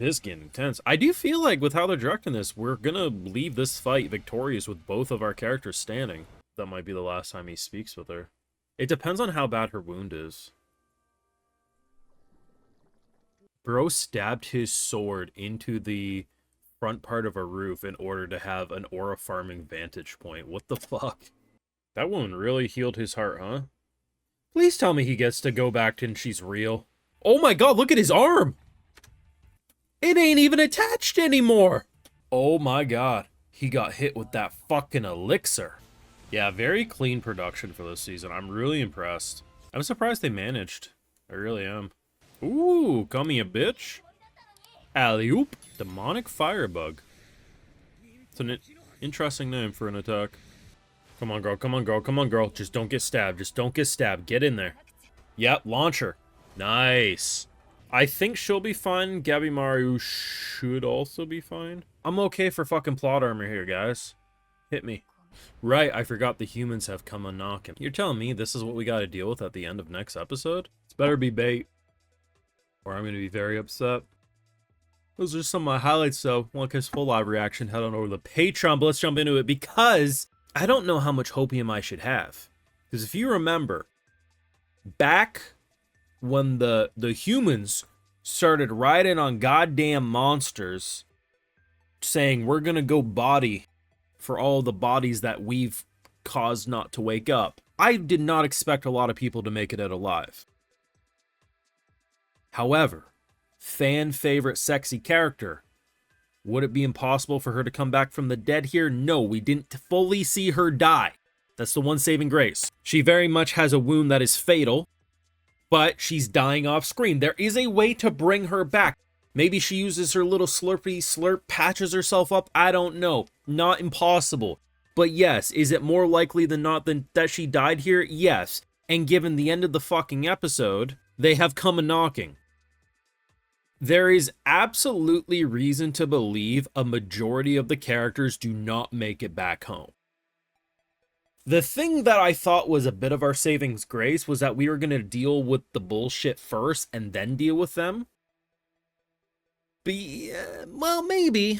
This is getting intense. I do feel like with how they're directing this, we're gonna leave this fight victorious with both of our characters standing. That might be the last time he speaks with her. It depends on how bad her wound is. Bro stabbed his sword into the front part of a roof in order to have an aura farming vantage point. What the fuck? That woman really healed his heart, huh? Please tell me he gets to go back and she's real. Oh my god, look at his arm! It ain't even attached anymore! Oh my god, he got hit with that fucking elixir. Yeah, very clean production for this season. I'm really impressed. I'm surprised they managed. I really am. Ooh, call me a bitch. Alley-oop. Demonic Firebug. It's an interesting name for an attack. Come on, girl. Come on, girl. Come on, girl. Just don't get stabbed. Just don't get stabbed. Get in there. Yep, launch her. Nice. I think she'll be fine. Gabimaru should also be fine. I'm okay for fucking plot armor here, guys. Hit me. Right, I forgot the humans have come a-knocking. You're telling me this is what we gotta deal with at the end of next episode? It's better be bait, or I'm gonna be very upset. Those are some of my highlights, though. Want his full live reaction, head on over to the Patreon, but let's jump into it, because I don't know how much hopium I should have. Because if you remember, back when the humans started riding on goddamn monsters, saying we're gonna go body for all the bodies that we've caused not to wake up, I did not expect a lot of people to make it out alive. However, fan favorite sexy character, would it be impossible for her to come back from the dead here? No, we didn't fully see her die. That's the one saving grace. She very much has a wound that is fatal, but she's dying off screen. There is a way to bring her back. Maybe she uses her little slurpy slurp, patches herself up. I don't know. Not impossible. But yes, is it more likely than not that she died here? Yes. And given the end of the fucking episode, they have come a-knocking. There is absolutely reason to believe a majority of the characters do not make it back home. The thing that I thought was a bit of our savings grace was that we were going to deal with the bullshit first and then deal with them. Well, maybe.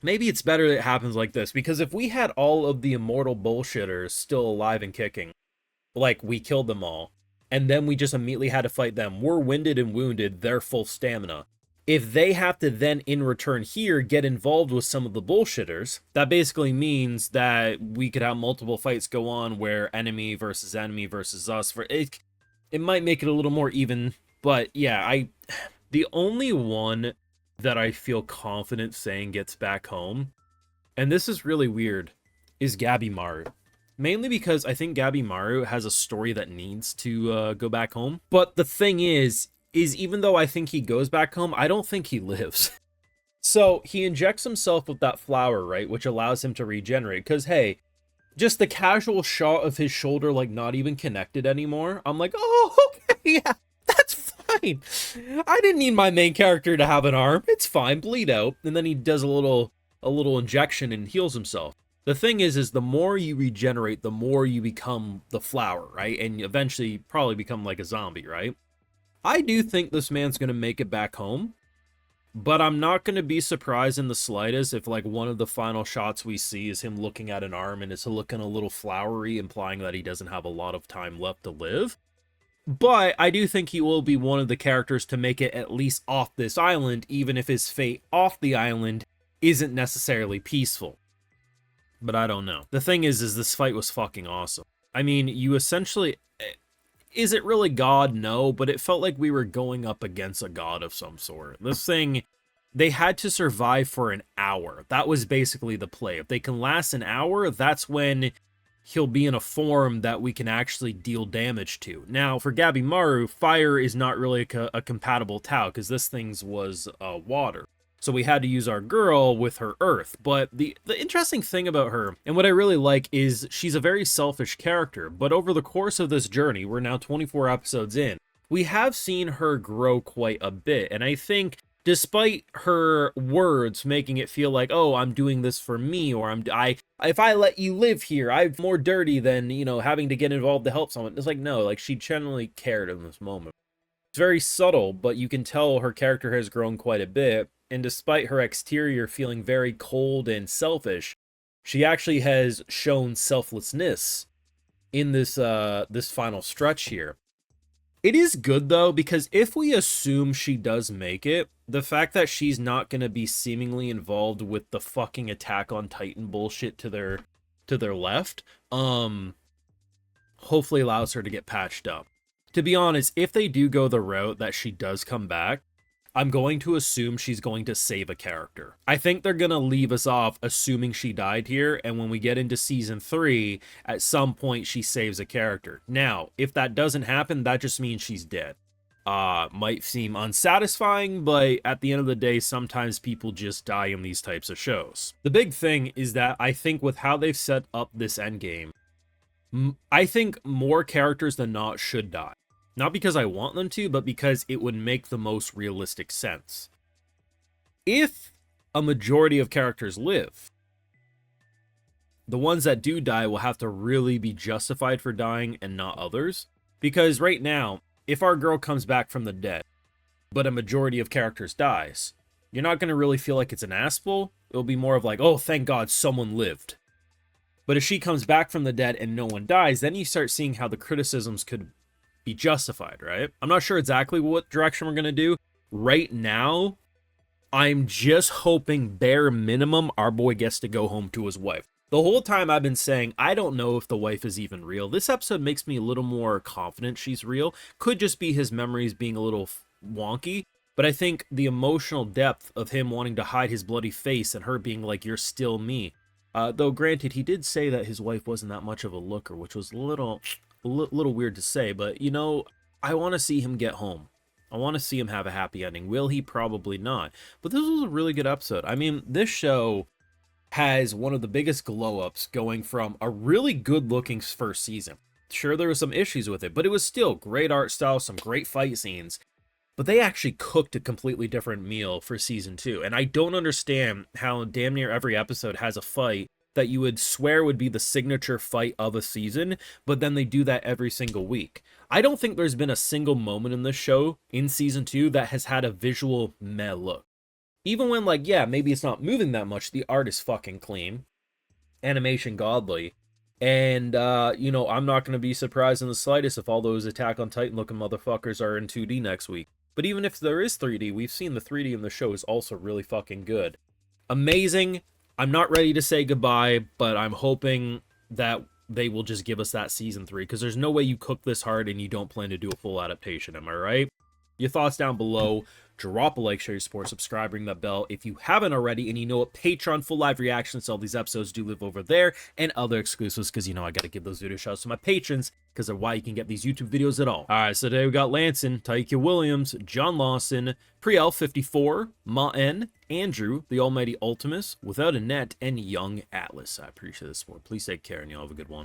Maybe it's better that it happens like this, because if we had all of the immortal bullshitters still alive and kicking, like we killed them all, and then we just immediately had to fight them, we're winded and wounded, they're full stamina. If they have to then, in return here, get involved with some of the bullshitters, that basically means that we could have multiple fights go on where enemy versus us. It might make it a little more even, but yeah, the only one that I feel confident saying gets back home, and this is really weird, is Gabimaru. Mainly because I think Gabimaru has a story that needs to go back home. But the thing is even though I think he goes back home, I don't think he lives. So he injects himself with that flower, right, which allows him to regenerate. Because, hey, just the casual shot of his shoulder, like, not even connected anymore, I'm like, oh, okay, yeah, that's fine. I didn't need my main character to have an arm. It's fine, bleed out. And then he does a little injection and heals himself. The thing is the more you regenerate, the more you become the flower, right? And eventually probably become like a zombie, right? I do think this man's going to make it back home, but I'm not going to be surprised in the slightest if like one of the final shots we see is him looking at an arm and it's looking a little flowery, implying that he doesn't have a lot of time left to live. But I do think he will be one of the characters to make it at least off this island, even if his fate off the island isn't necessarily peaceful. But I don't know. The thing is this fight was fucking awesome. I mean, you essentially... Is it really God? No, but it felt like we were going up against a god of some sort. This thing, they had to survive for an hour. That was basically the play. If they can last an hour, that's when he'll be in a form that we can actually deal damage to. Now, for Gabimaru, fire is not really a compatible Tau, because this thing's was water. So we had to use our girl with her earth. But the interesting thing about her, and what I really like, is she's a very selfish character. But over the course of this journey, we're now 24 episodes in, we have seen her grow quite a bit. And I think despite her words making it feel like, oh, I'm doing this for me, or if I let you live here, I'm more dirty than, you know, having to get involved to help someone. It's like, no, like she genuinely cared in this moment. It's very subtle, but you can tell her character has grown quite a bit, and despite her exterior feeling very cold and selfish, she actually has shown selflessness in this final stretch here. It is good though, because if we assume she does make it, the fact that she's not going to be seemingly involved with the fucking Attack on Titan bullshit to their left, hopefully allows her to get patched up. To be honest, if they do go the route that she does come back, I'm going to assume she's going to save a character. I think they're going to leave us off assuming she died here, and when we get into season 3, at some point she saves a character. Now, if that doesn't happen, that just means she's dead. Might seem unsatisfying, but at the end of the day, sometimes people just die in these types of shows. The big thing is that I think with how they've set up this endgame, I think more characters than not should die. Not because I want them to, but because it would make the most realistic sense. If a majority of characters live, the ones that do die will have to really be justified for dying and not others. Because right now, if our girl comes back from the dead, but a majority of characters dies, you're not going to really feel like it's an asshole. It'll be more of like, oh, thank God someone lived. But if she comes back from the dead and no one dies, then you start seeing how the criticisms could be justified, right? I'm not sure exactly what direction we're going to do. Right now, I'm just hoping bare minimum our boy gets to go home to his wife. The whole time I've been saying, I don't know if the wife is even real. This episode makes me a little more confident she's real. Could just be his memories being a little wonky. But I think the emotional depth of him wanting to hide his bloody face and her being like, you're still me. Though granted, he did say that his wife wasn't that much of a looker, which was a little weird to say, but you know, I want to see him get home. I want to see him have a happy ending. Will he? Probably not. But this was a really good episode. I mean, this show has one of the biggest glow-ups going from a really good-looking first season. Sure, there were some issues with it, but it was still great art style, some great fight scenes. But they actually cooked a completely different meal for season 2. And I don't understand how damn near every episode has a fight that you would swear would be the signature fight of a season, but then they do that every single week. I don't think there's been a single moment in this show in season 2 that has had a visual meh look. Even when, like, yeah, maybe it's not moving that much, the art is fucking clean. Animation godly. And, you know, I'm not going to be surprised in the slightest if all those Attack on Titan looking motherfuckers are in 2D next week. But even if there is 3D, we've seen the 3D in the show is also really fucking good. Amazing. I'm not ready to say goodbye, but I'm hoping that they will just give us that season 3, because there's no way you cook this hard and you don't plan to do a full adaptation, am I right? Your thoughts down below. Drop a like, share your support, subscribe, ring that bell if you haven't already, and you know what, Patreon full live reactions to all these episodes do live over there, and other exclusives, because you know I gotta give those video shoutouts to my patrons, because they're why you can get these YouTube videos at all. Alright, so today we got Lanson, Taika Williams, John Lawson, Priel54, Ma-En, Andrew, the Almighty Ultimus, Without a Net, and Young Atlas. I appreciate the support. Please take care, and y'all have a good one.